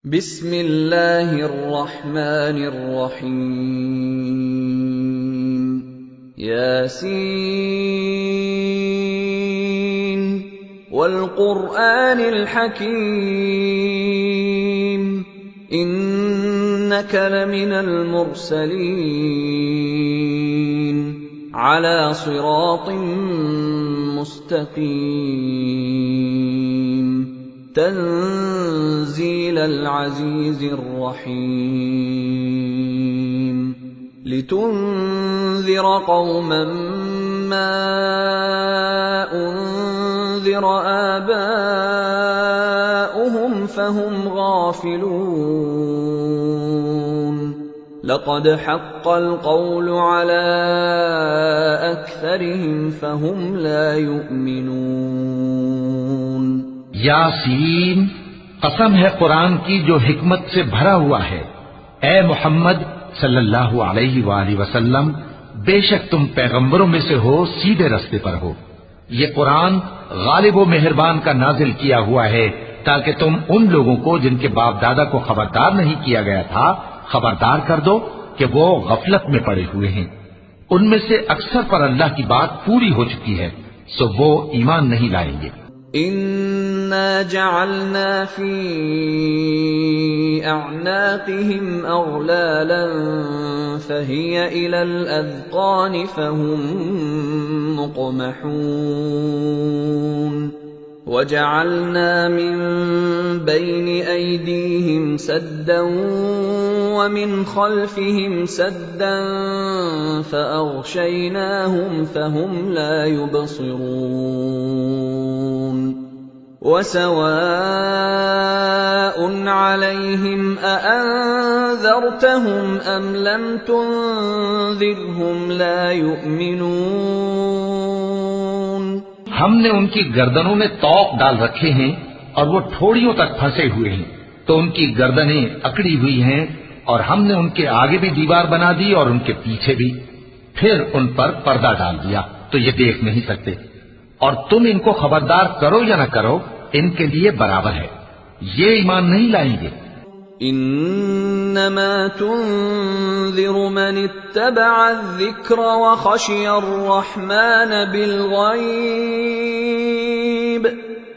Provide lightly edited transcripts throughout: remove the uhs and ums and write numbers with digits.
बिस्मिल्लाहिर्रहमानिर्रहीम। यासीन वल क़ुरआनिल हकीम इन्नका लमिनल मुरसलीन अला सिरातिम मुस्तक़ीम तंज़ीलल अज़ीज़िर रहीम लितुन्ज़िर क़ौमन मा उन्ज़िर आबाउहुम फ़हुम गाफ़िलून लक़द हक़्क़ल क़ौलु अला अक्सरिहिम फ़हुम ला युमिनून। यासीन, कसम है कुरान की जो हिकमत से भरा हुआ है। ए मोहम्मद सल्लल्लाहु अलैहि वसल्लम, बेशक तुम पैगंबरों में से हो, सीधे रास्ते पर हो। ये कुरान गालिब व मेहरबान का नाजिल किया हुआ है ताकि तुम उन लोगों को जिनके बाप दादा को खबरदार नहीं किया गया था खबरदार कर दो कि वो गफलत में पड़े हुए हैं। उनमें से अक्सर पर अल्लाह की बात पूरी हो चुकी है, सो वो ईमान नहीं लाएंगे। इन्ना जअलना फी अअनाक़िहिम अग़लालन फ़हिय इलल अज़क़ान फ़हुम मुक़महून वजअलना मिन बैनि अयदीहिम सद्दन वमिन खल्फ़िहिम सद्दन फ़अग़शयनाहुम फ़हुम ला युबसिरून वसवाउन अलैहिम अअन्ज़रतहुम अम लम तुन्ज़िरहुम ला युमिनून। हमने उनकी गर्दनों में तौक डाल रखे हैं और वो ठोड़ियों तक फंसे हुए हैं, तो उनकी गर्दनें अकड़ी हुई हैं, और हमने उनके आगे भी दीवार बना दी और उनके पीछे भी, फिर उन पर पर्दा डाल दिया तो ये देख नहीं सकते। और तुम इनको खबरदार करो या न करो, इनके लिए बराबर है, ये ईमान नहीं लाएंगे। इन्नमा तुन्ज़िरु मन इत्तबअ अज़्ज़िक्र व ख़शिय अर्रहमान बिलग़ैब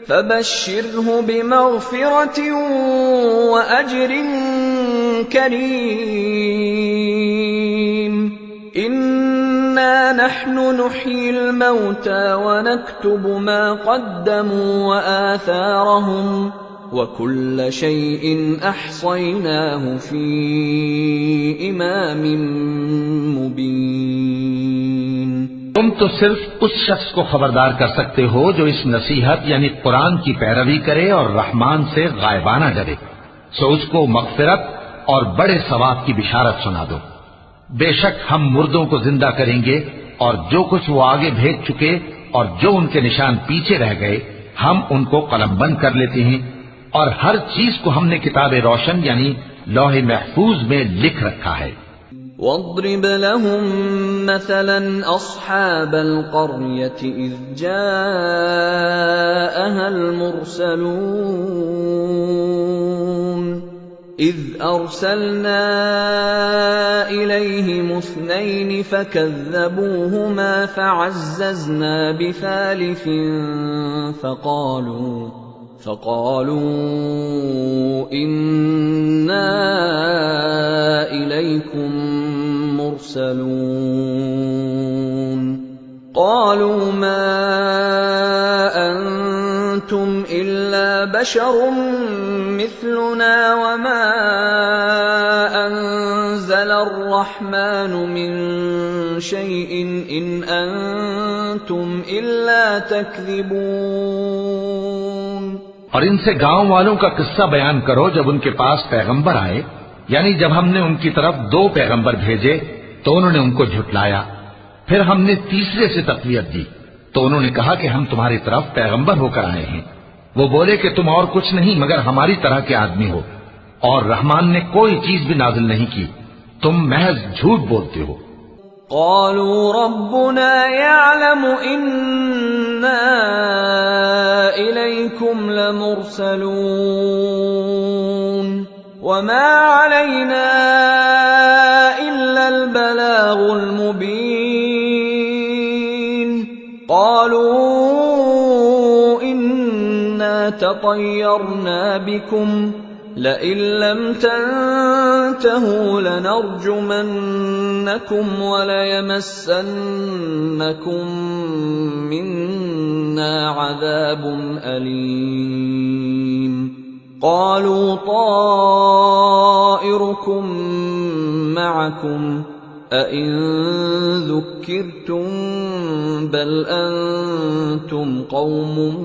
फ़बश्शिरहु बिमग़फ़िरतिन व अज्रिन करीम। इन्ना नहनु नुह्यिल मौता व नक्तुबु मा क़द्दमू व आथारहुम व कुल्ल शैइन अहसयनाहु फी इमामिन मुबीन। तुम तो सिर्फ उस शख्स को खबरदार कर सकते हो जो इस नसीहत यानी कुरान की पैरवी करे और रहमान से गायबाना डरे, सो उसको मग़फ़िरत और बड़े सवाब की बिशारत सुना दो। बेशक हम मुर्दों को जिंदा करेंगे और जो कुछ वो आगे भेज चुके और जो उनके निशान पीछे रह गए हम उनको कलमबंद कर लेते हैं, और हर चीज को हमने किताबे रोशन यानी लौहे महफूज में लिख रखा है। वद्रिब लहुम मसलन अस्हाबल क़र्यति इज़ जाअहल मुरसलून इज़ अर्सलना इलैहिम इस्नैन फ़कज़्ज़बूहुमा फ़अज़्ज़ज़ना बिसालिसिन फ़क़ालू इन्ना इलैकुम मुरसलून क़ालू मा अंतुम इल्ला बशरुम मिस्लुना वमा अंज़लर रहमानु मिन शैइन इन अंतुम इल्ला तकज़िबून। और इनसे गांव वालों का किस्सा बयान करो जब उनके पास पैगंबर आए, यानी जब हमने उनकी तरफ 2 पैगंबर भेजे तो उन्होंने उनको झुटलाया, फिर हमने तीसरे से तक़वियत दी तो उन्होंने कहा कि हम तुम्हारी तरफ पैगंबर होकर आए हैं। वो बोले कि तुम और कुछ नहीं मगर हमारी तरह के आदमी हो, और रहमान ने कोई चीज भी नाजिल नहीं की, तुम महज झूठ बोलते हो। क़ालू रब्बुना यअलमु इन्ना इलैकुम लमुरसलून वमा अलैना इल्लल बलागुल मुबीन क़ालू इन्ना ततय्यरना बिकुम लइन लम तंतहू लनर्जुमन्नकुम वलयमस्सन्नकुम मिन्ना अज़ाबुन अलीम क़ालू ताइरुकुम मअकुम अइन ज़ुक्किरतुम बल अंतुम क़ौमुम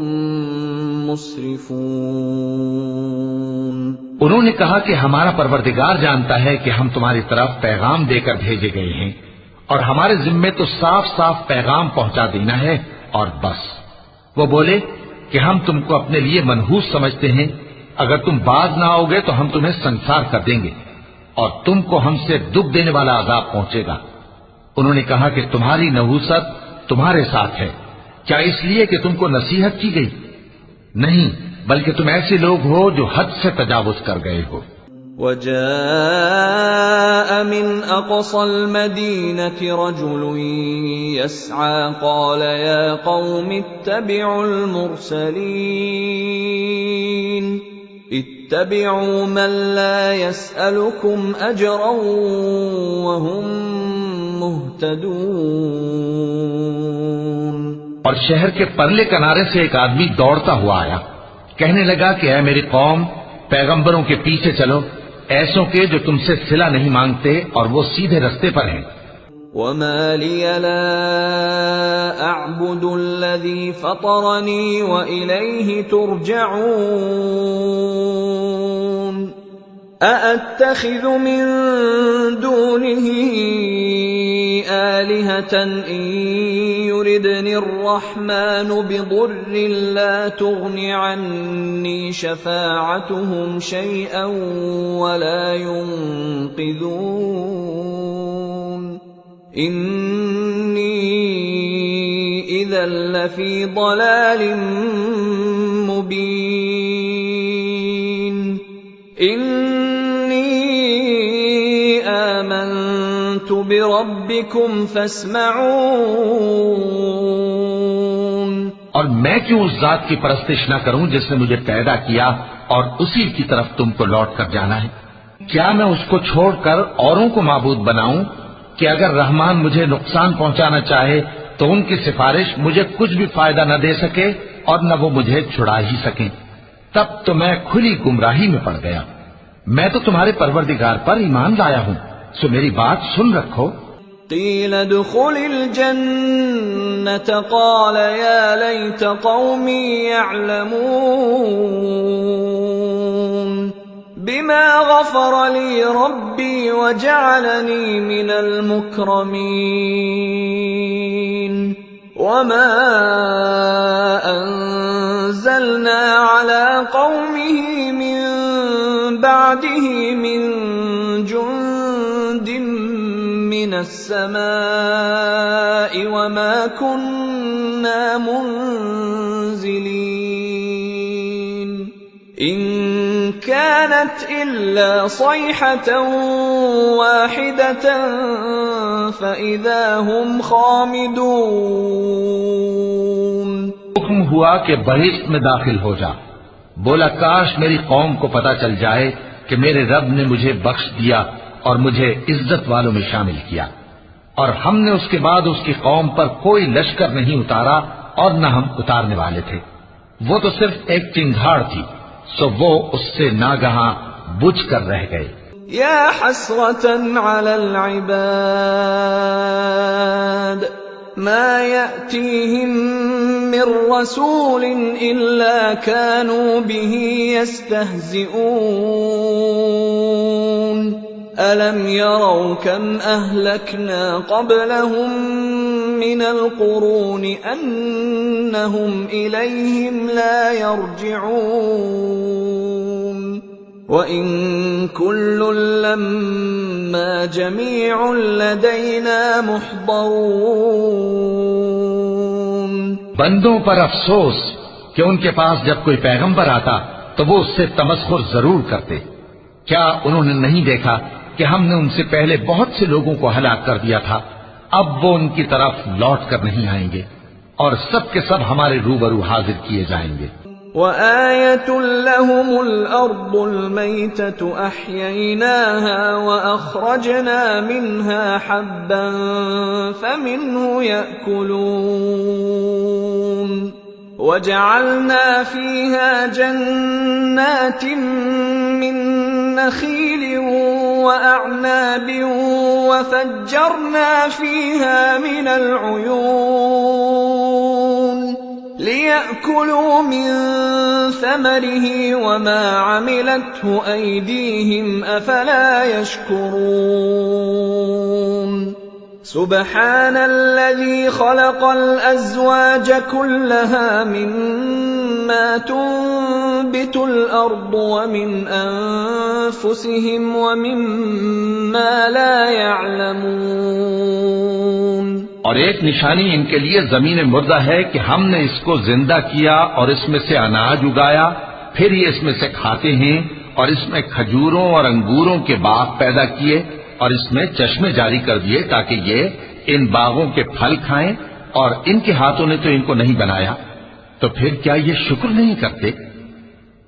मुस्रिफून। उन्होंने कहा कि हमारा परवरदिगार जानता है कि हम तुम्हारी तरफ पैगाम देकर भेजे गए हैं और हमारे जिम्मे तो साफ साफ पैगाम पहुंचा देना है और बस। वो बोले कि हम तुमको अपने लिए मनहूस समझते हैं, अगर तुम बाज ना आओगे तो हम तुम्हें संसार कर देंगे और तुमको हमसे दुख देने वाला अजाब पहुंचेगा। उन्होंने कहा कि तुम्हारी नहूसत तुम्हारे साथ है, क्या इसलिए कि तुमको नसीहत की गई? नहीं, बल्कि तुम ऐसे लोग हो जो हद से तजावुज कर गए हो। वजाअ मिन अक़सल मदीनति रजुलुन यस्आ क़ाल या क़ौम इत्तबिउल मुरसलीन इत्तबिउ मन ला यसअलुकुम अजरन वहुम मुहतदून। और शहर के परले किनारे से एक आदमी दौड़ता हुआ आया, कहने लगा कि ऐ मेरी कौम, पैगंबरों के पीछे चलो, ऐसों के जो तुमसे सिला नहीं मांगते और वो सीधे रस्ते पर हैं। वमा लिया ला अअबुदुल्लज़ी फ़तरनी व इलैहि तुरजऊन अअत्तख़िज़ु मिन दूनिही आलिहतन इन युरिदनिर्रहमानु बिदुर्रिन ला तुग़नि अन्नी शफ़ाअतुहुम शैअन वला युन्क़िज़ून इन्नी इज़न लफ़ी ضलालिन मुबीन इन्नी आमन्तु बिरब्बिकुम फस्मऊन। और मैं क्यों उस जात की परस्तिश न करूं जिसने मुझे पैदा किया और उसी की तरफ तुमको लौट कर जाना है? क्या मैं उसको छोड़कर औरों को माबूद बनाऊं कि अगर रहमान मुझे नुकसान पहुंचाना चाहे तो उनकी सिफारिश मुझे कुछ भी फायदा न दे सके और न वो मुझे छुड़ा ही सके? तब तो मैं खुली गुमराही में पड़ गया। मैं तो तुम्हारे परवरदिगार पर ईमान लाया हूं, सो मेरी बात सुन रखो। क़ील उद्ख़ुलिल जन्नत क़ाल या लैत क़ौमी यअलमून बिमा ग़फ़र ली रब्बी वजअलनी मिनल मुक्रमीन वमा अंज़लना अला क़ौमिही मिन बअदिही मिन जुन्दिन मिनस समाइ वमा कुन्ना मुनज़िलीन इन कानत इल्ला सयहतन वाहिदतन फ़इज़ा हुम ख़ामिदून। हुक्म हुआ कि बहिश्त में दाखिल हो जा। बोला काश मेरी कौम को पता चल जाए कि मेरे रब ने मुझे बख्श दिया और मुझे इज्जत वालों में शामिल किया, और हमने उसके बाद उसकी कौम पर कोई लश्कर नहीं उतारा और न हम उतारने वाले थे। वो तो सिर्फ एक चिंगाड़ थी, सो वो उससे नागहां बुझ कर रह गए। या हसरतन अलल इबाद मा यअतीहिम मिर रसूलिन इल्ला कानू बिही यस्तहज़िऊन अलम यरौ कम अहलकना क़ब्लहुम मिनल क़ुरूनि अन्नहुम इलैहिम ला यरजिऊन व इन कुल्लुन लम्मा जमीउन लदैना मुहज़रून। बंदों पर अफसोस कि उनके पास जब कोई पैगंबर आता तो वो उससे तमस्खुर जरूर करते। क्या उन्होंने नहीं देखा कि हमने उनसे पहले बहुत से लोगों को हलाक कर दिया था? अब वो उनकी तरफ लौट कर नहीं आएंगे और सब के सब हमारे रूबरू हाजिर किए जाएंगे। वआयतुल लहुमुल अर्दुल मैततु अह्यैनाहा व अखरजना मिन्हा हब्बन फमिन्हु यअकुलून वजअलना फीहा जन्नातिन मिन नखीलिन वअअनाबिन वफज्जरना फीहा मिनल उयून लियअकुलू मिन समरिही वमा अमिलत्हु अयदीहिम अफला यशकुरून सुब्हानल्लज़ी खलक़ल अज़वाज कुल्लहा मिम्मा तुंबितुल अर्दु व मिन अनफुसिहिम व मिम्मा ला यअलमून। और एक निशानी इनके लिए जमीन मुर्दा है कि हमने इसको जिंदा किया और इसमें से अनाज उगाया, फिर ये इसमें से खाते हैं, और इसमें खजूरों और अंगूरों के बाग पैदा किए और इसमें चश्मे जारी कर दिए ताकि ये इन बागों के फल खाएं, और इनके हाथों ने तो इनको नहीं बनाया, तो फिर क्या ये शुक्र नहीं करते?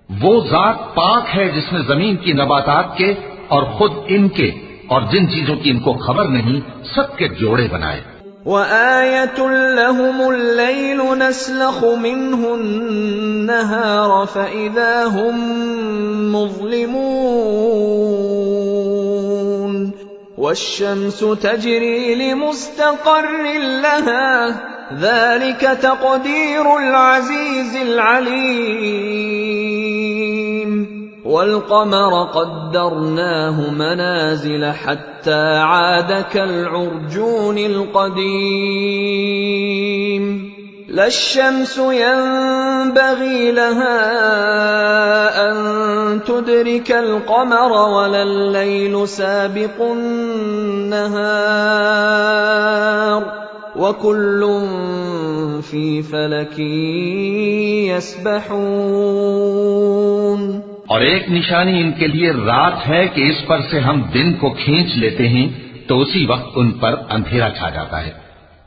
वो जात पाक है जिसने जमीन की नबातात के और खुद इनके और जिन चीजों की इनको खबर नहीं सबके जोड़े बनाए। वआयतुल लहुमुल लैलु नस्लखु मिन्हु अन्नहार फइज़ा हुम मुज़लिमून वश्शम्सु तजरी लिमुस्तक़र्रिन लहा ज़ालिक तक़दीरुल अज़ीज़िल अलीम वल्क़मर क़द्दरनाहु मनाज़िल हत्ता आद कल्उर्जूनिल क़दीम लश्शम्सु यंबग़ी लहा अन तुदरिकल क़मर वलल्लैलु साबिक़ुन नहार वकुल्लुन फ़ी फ़लकिन यस्बहून। और एक निशानी इनके लिए रात है कि इस पर से हम दिन को खींच लेते हैं तो उसी वक्त उन पर अंधेरा छा जाता है,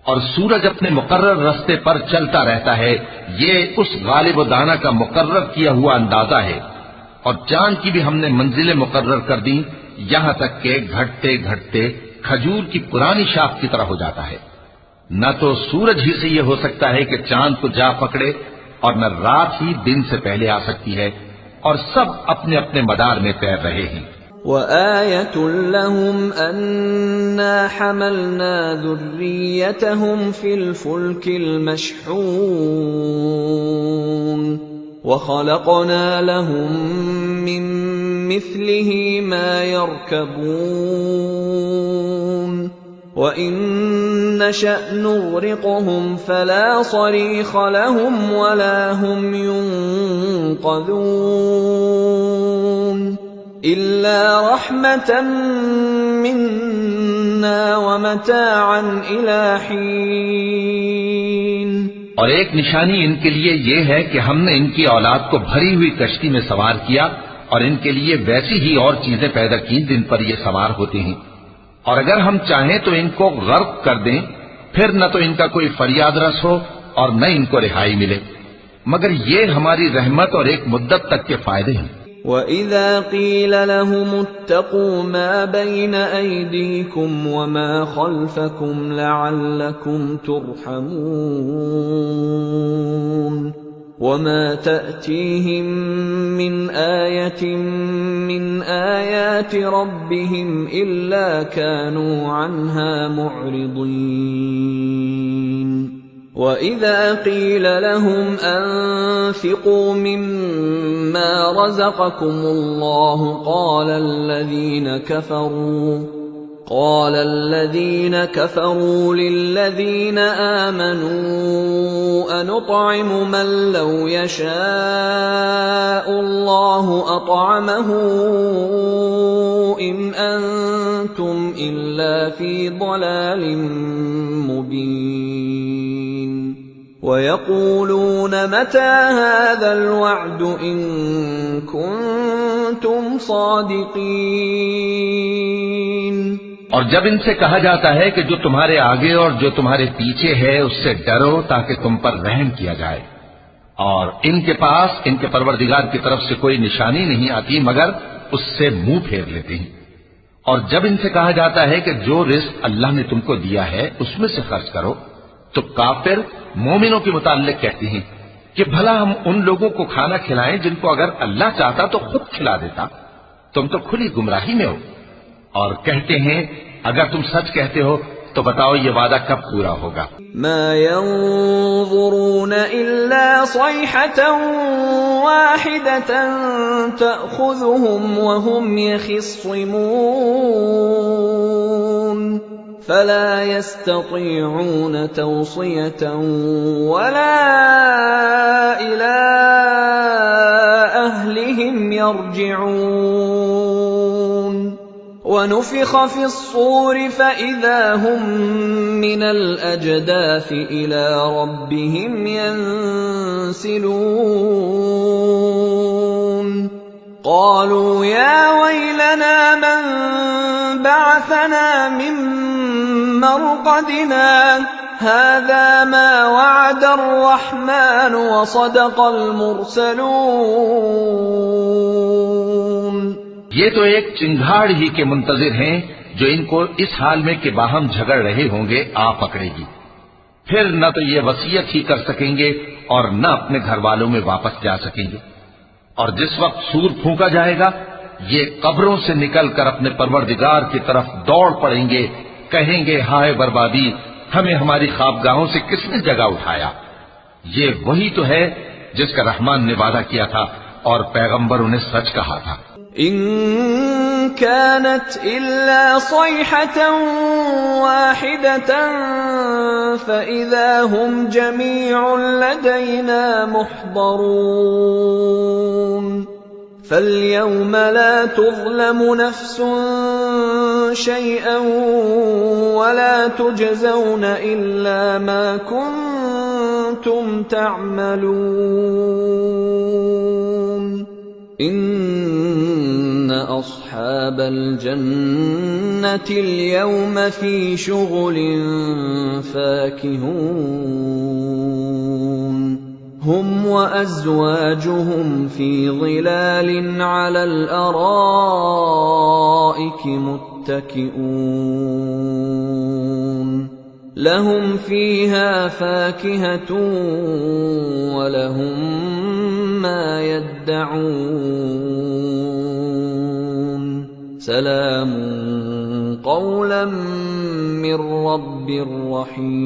और सूरज अपने मुकर्रर रास्ते पर चलता रहता है। ये उस गालिब दाना का मुकर्रर किया हुआ अंदाजा है। और चांद की भी हमने मंजिलें मुकर्रर कर दी, यहां तक के घटते घटते खजूर की पुरानी शाख की तरह हो जाता है। न तो सूरज ही से यह हो सकता है कि चांद को जा पकड़े, और न रात ही दिन से पहले आ सकती है, और सब अपने अपने मदार में तैर रहे हैं। वआयतुल लहुम अन्ना हमलना ज़ुर्रियतहुम फिल फुल्किल मशहून वखलक़ना लहुम मिन मिस्लिही मा यरकबून वइन नशअ नुग़रिक़हुम फला सरीख़ लहुम वला हुम युन्क़ज़ून इल्ला रहमतन मिन्ना व मताअन इला हीन। और एक निशानी इनके लिए ये है कि हमने इनकी औलाद को भरी हुई कश्ती में सवार किया, और इनके लिए वैसी ही और चीजें पैदा की जिन पर ये सवार होते हैं। और अगर हम चाहें तो इनको गर्क कर दें, फिर न तो इनका कोई फरियाद रस हो और न इनको रिहाई मिले, मगर ये हमारी रहमत और एक मुद्दत तक के फायदे हैं। वइज़ा क़ील लहुम इत्तक़ू मा बैन अयदीकुम वमा खल्फकुम लअल्लकुम तुरहमून वमा तअतीहिम मिन आयतिन मिन आयाति रब्बिहिम इल्ला कानू अन्हा मुअरिदीन। वइज़ा क़ील लहुम अन्फ़िक़ू मिम्मा रज़क़कुमुल्लाहु قال الذين كفروا للذين آمنوا أنطعم من لو يشاء الله أطعمه إن أنتم إلا في ضلال مبين। वयक़ूलून मता हाज़ल वअद इन कुन्तुम सादिक़ीन। और जब इनसे कहा जाता है कि जो तुम्हारे आगे और जो तुम्हारे पीछे है उससे डरो ताकि तुम पर रहम किया जाए, और इनके पास इनके परवरदिगार की तरफ से कोई निशानी नहीं आती मगर उससे मुंह फेर लेते हैं। और जब इनसे कहा जाता है कि जो रिस्क अल्लाह ने तुमको दिया है उसमें से खर्च करो, तो काफिर मोमिनों के मुताल्लिक कहते हैं कि भला हम उन लोगों को खाना खिलाएं जिनको अगर अल्लाह चाहता तो खुद खिला देता, तुम तो खुली गुमराही में हो। और कहते हैं अगर तुम सच कहते हो तो बताओ ये वादा कब पूरा होगा। मा यंज़ुरून इल्ला सयहतन वाहिदतन तअख़ुज़ुहुम वहुम यख़िस्सिमून फला यस्ततीऊन तवसियतन वला इला अहलिहिम यरजिऊन। वनुफ़िख़ फ़िस्सूर फ़इज़ा हुम मिनल अजदाथ इला रब्बिहिम यंसिलून। क़ालू या वैलना मन बअसना मिन मरक़दिना हाज़ा मा वअदर रहमान व सदक़ल मुरसलून। ये तो एक चिंगाड़ ही के मुंतजिर हैं जो इनको इस हाल में कि बाहम झगड़ रहे होंगे आ पकड़ेगी। फिर न तो ये वसीयत ही कर सकेंगे और न अपने घर वालों में वापस जा सकेंगे। और जिस वक्त सूर फूंका जाएगा ये कब्रों से निकलकर अपने परवरदिगार की तरफ दौड़ पड़ेंगे, कहेंगे हाय बर्बादी, हमें हमारी ख्वाबगाहों से किसने जगा उठाया। ये वही तो है जिसका रहमान ने वादा किया था और पैगंबर उन्हें सच कहा था। इन कानत इल्ला सयहतन वाहिदतन फ़इज़ा हुम जमीउन लदैना मुहज़रून। फ़ल्यौम ला तुज़लमु नफ़्सुन शैअन वला तुजज़ौन इल्ला मा कुन्तुम तअमलून। इन्न अस्हाबल जन्नति अल-यौम फी शुग़ुलिन फ़ाकिहून। हुम व अज़वाजुहुम फी ज़िलालिन अलल अराइकि मुत्तकिऊन। लहुम फीहा फ़ाकिहतुन व लहुम मा यद्दऊन। सलामुन क़ौलन मिर रब्बिर रहीम।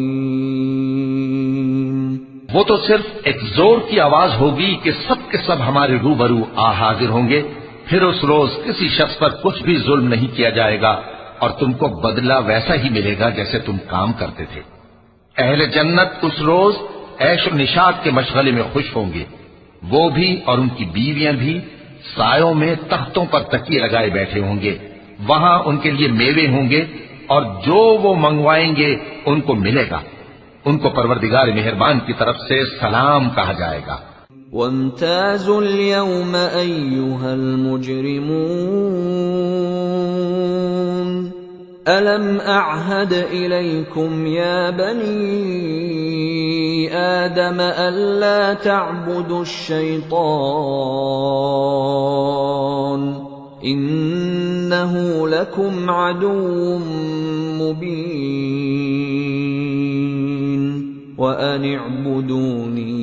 वो तो सिर्फ एक जोर की आवाज होगी कि सब के सब हमारे रूबरू आ हाजिर होंगे। फिर उस रोज किसी शख्स पर कुछ भी जुल्म नहीं किया जाएगा और तुमको बदला वैसा ही मिलेगा जैसे तुम काम करते थे। अहले जन्नत उस रोज ऐश और निशात के मशगले में खुश होंगे, वो भी और उनकी बीवियां भी सायों में तख्तों पर तकिए लगाए बैठे होंगे। वहां उनके लिए मेवे होंगे और जो वो मंगवाएंगे उनको मिलेगा। उनको परवरदिगार मेहरबान की तरफ से सलाम कहा जाएगा। वम्ताज़ुल यौम अय्युहल मुजरिमून अलम अअहद इलैकुम या बनी आदम अल्ला तअबुदुश शैतान इन्नहु लकुम अदुव्वुम मुबीन व अन अअबुदूनी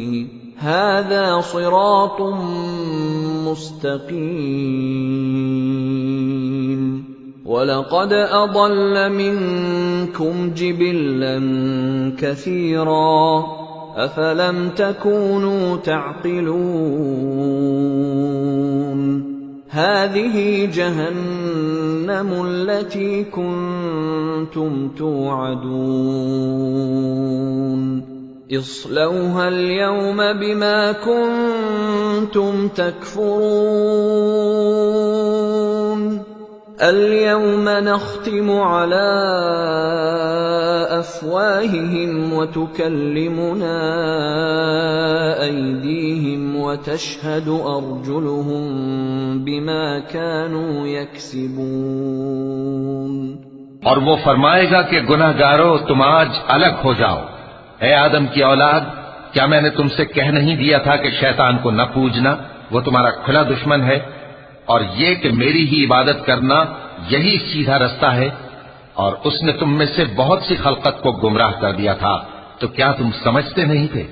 हाज़ा सिरातुम मुस्तक़ीम। वलक़द अضल मिनकुम जिबिल्लन कसीरा अफलम तकूनू तअक़िलून। हाज़िही जहन्नमु अल्लती कुन्तुम तुअदून इस्लौहा अल-यौम बिमा कुन्तुम तकफुरून। اليوم نختم على أفواههم وتكلمنا أيديهم وتشهد أرجلهم بما كانوا يكسبون और वो फरमाएगा कि गुनहगारों तुम आज अलग हो जाओ। ए आदम की औलाद, क्या मैंने तुमसे कह नहीं दिया था कि शैतान को न पूजना, वो तुम्हारा खुला दुश्मन है, और ये कि मेरी ही इबादत करना यही सीधा रास्ता है। और उसने तुम में से बहुत सी खलकत को गुमराह कर दिया था, तो क्या तुम समझते नहीं थे?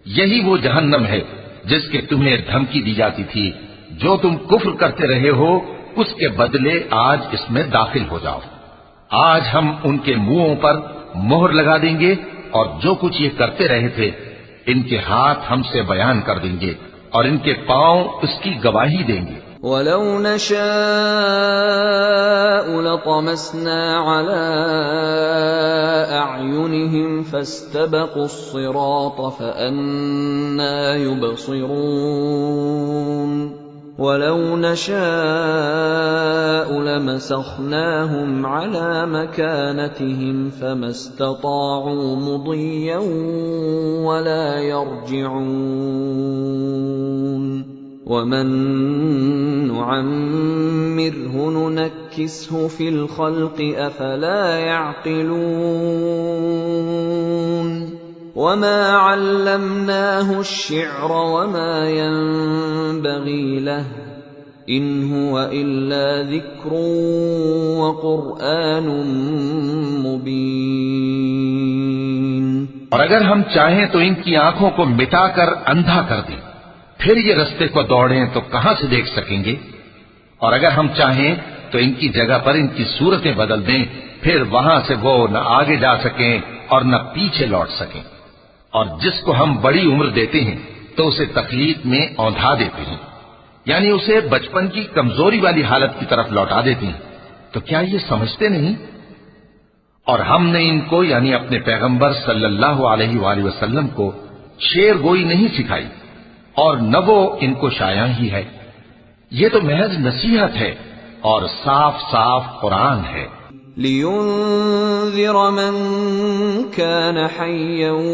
यही वो जहन्नम है जिसके तुम्हें धमकी दी जाती थी। जो तुम कुफ्र करते रहे हो उसके बदले आज इसमें दाखिल हो जाओ। आज हम उनके मुंहों पर मोहर लगा देंगे और जो कुछ ये करते रहे थे इनके हाथ हमसे बयान कर देंगे और इनके पांव उसकी गवाही देंगे। वलौ नशाअ लतमस्ना अला अअयुनिहिम फस्तबक़ुस्सिरात फअन्ना युबसिरून वलौ नशाअ लमसखनाहुम अला मकानतिहिम फमस्तताअू मुदिय्यन वला यरजिऊन वमन नुअम्मिरहु नुनक्किसहु फिल खल्क़ि अफला यअक़िलून वमा अल्लमनाहु अश्शिअर वमा यंबग़ी लहु इन हुवा इल्ला ज़िक्रुन व क़ुरआनुम मुबीन। और अगर हम चाहें तो इनकी आंखों को मिटाकर अंधा कर दें, फिर ये रास्ते को दौड़ें तो कहां से देख सकेंगे। और अगर हम चाहें तो इनकी जगह पर इनकी सूरतें बदल दें, फिर वहां से वो न आगे जा सकें और न पीछे लौट सकें। और जिसको हम बड़ी उम्र देते हैं तो उसे तकलीफ में औंधा देते हैं, यानी उसे बचपन की कमजोरी वाली हालत की तरफ लौटा देते हैं। तो क्या ये समझते नहीं? और हमने इनको यानी अपने पैगंबर सल्लल्लाहु अलैहि वसल्लम को शेरगोई नहीं सिखाई और न वो इनको शाया ही है। ये तो महज नसीहत है और साफ साफ कुरान है। लियुन्ज़िर मन कान हय्यन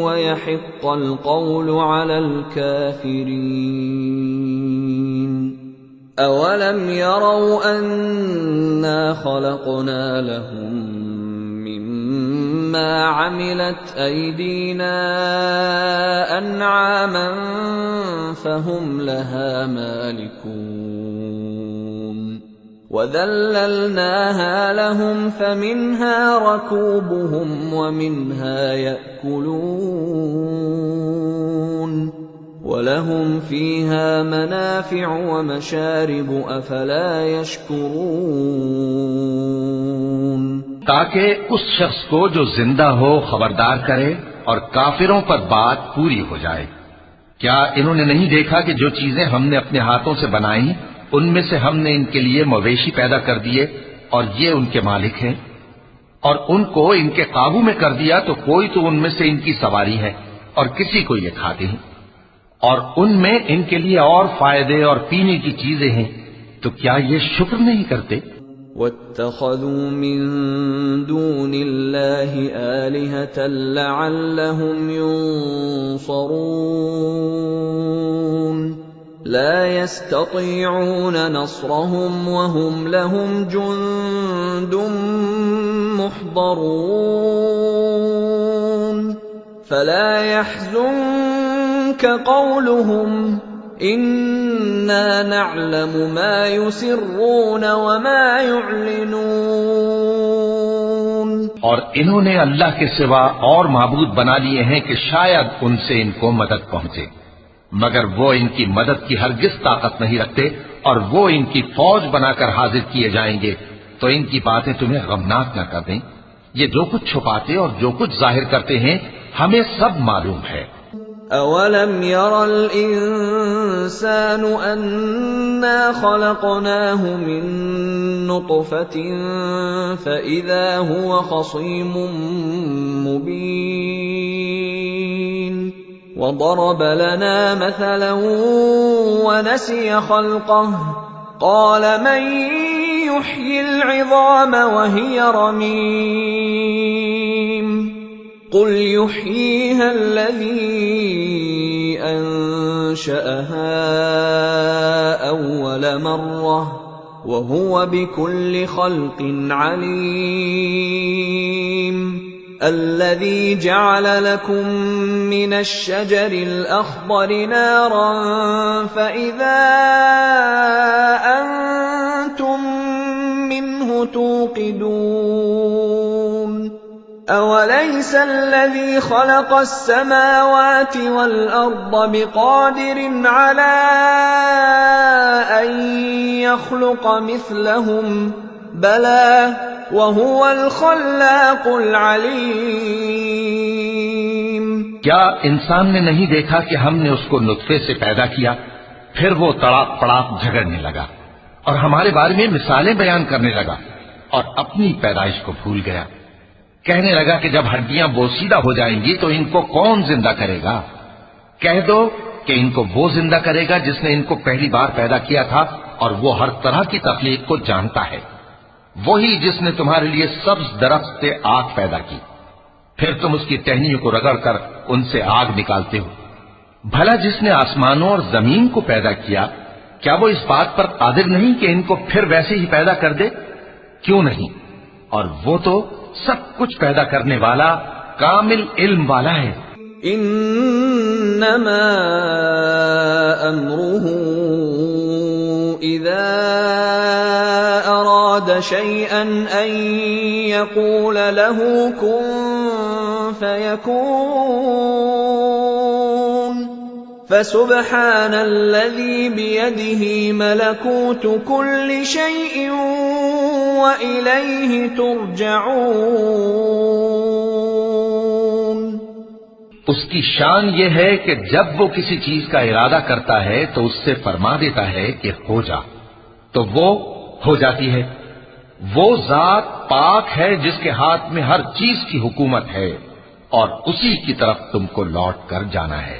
व यहिक़्क़ल क़ौलु अलल काफ़िरीन। अवलम यरौ अन्ना ख़लक़ना लहुम मिम्मा अमिलत अयदीना अन्आमन फहुम लहा मालिकून वज़ल्ललनाहा लहुम फमिन्हा रकूबुहुम वमिन्हा यअकुलून वलहुम फीहा मनाफ़िअ वमशारिब अफला यशकुरून। ताकि उस शख्स को जो जिंदा हो खबरदार करे और काफिरों पर बात पूरी हो जाए। क्या इन्होंने नहीं देखा कि जो चीजें हमने अपने हाथों से बनाई उनमें से हमने इनके लिए मवेशी पैदा कर दिए और ये उनके मालिक हैं, और उनको इनके काबू में कर दिया तो कोई तो उनमें से इनकी सवारी है और किसी को ये खाते हैं, और उनमें इनके लिए और फायदे और पीने की चीजें हैं। तो क्या ये शुक्र नहीं करते? वत्तख़ज़ू मिन दूनिल्लाहि आलिहतन लअल्लहुम युनसरून ला यस्ततीऊन नस्रहुम वहुम लहुम जुन्दुम मुहज़रून फला यहज़ुनक क़ौलुहुम इन्ना नअलमु मा युसिर्रून वमा युअलिनून। और इन्होंने अल्लाह के सिवा और माबूद बना लिए हैं कि शायद उनसे इनको मदद पहुंचे, मगर वो इनकी मदद की हरगिज ताकत नहीं रखते, और वो इनकी फौज बनाकर हाजिर किए जाएंगे। तो इनकी बातें तुम्हें गमनाक न कर दें। ये जो कुछ छुपाते और जो कुछ जाहिर करते हैं हमें सब मालूम है। अवलम यरल इंसानु अन्ना खलक़नाहु मिन नुत्फ़तिन फ़इज़ा हुवा ख़सीमुम मुबीन वदरब लना मसलन वनसिय ख़ल्क़ह क़ाल मन युह्यिल इज़ाम वहिय रमीम कुल युह्यीहा अल्लज़ी अंशअहा अव्वल मर्रह वहुव बिकुल्लि खल्क़िन अलीम الذي جعل لكم من الشجر الأخضر نارا فإذا أنتم منه توقدون أوليس الذي خلق السماوات والأرض بقادر على أن يخلق مثلهم بلى وهو الخلاق العليم क्या इंसान ने नहीं देखा कि हमने उसको नुत्फे से पैदा किया, फिर वो तड़ाक पड़ाक झगड़ने लगा और हमारे बारे में मिसालें बयान करने लगा और अपनी पैदाइश को भूल गया। कहने लगा कि जब हड्डियां बोसीदा हो जाएंगी तो इनको कौन जिंदा करेगा? कह दो कि इनको वो जिंदा करेगा जिसने इनको पहली बार पैदा किया था और वो हर तरह की तकलीफ को जानता है। वही जिसने तुम्हारे लिए सब्ज दरख्त से आग पैदा की, फिर तुम उसकी टहनियों को रगड़कर उनसे आग निकालते हो। भला जिसने आसमानों और जमीन को पैदा किया, क्या वो इस बात पर कादिर नहीं कि इनको फिर वैसे ही पैदा कर दे? क्यों नहीं? और वो तो सब कुछ पैदा करने वाला, कामिल इल्म वाला है। इन्नमा अम्रुहु इज़ा अराद शैअन अन यक़ूल लहू कुन फयकून फसुब्हानल्लज़ी बियदिही मलकूतु कुल्लि शैइन व इलैहि तुरजऊन। उसकी शान ये है कि जब वो किसी चीज का इरादा करता है तो उससे फरमा देता है कि हो जा, तो वो हो जाती है। वो जात पाक है जिसके हाथ में हर चीज की हुकूमत है और उसी की तरफ तुमको लौट कर जाना है।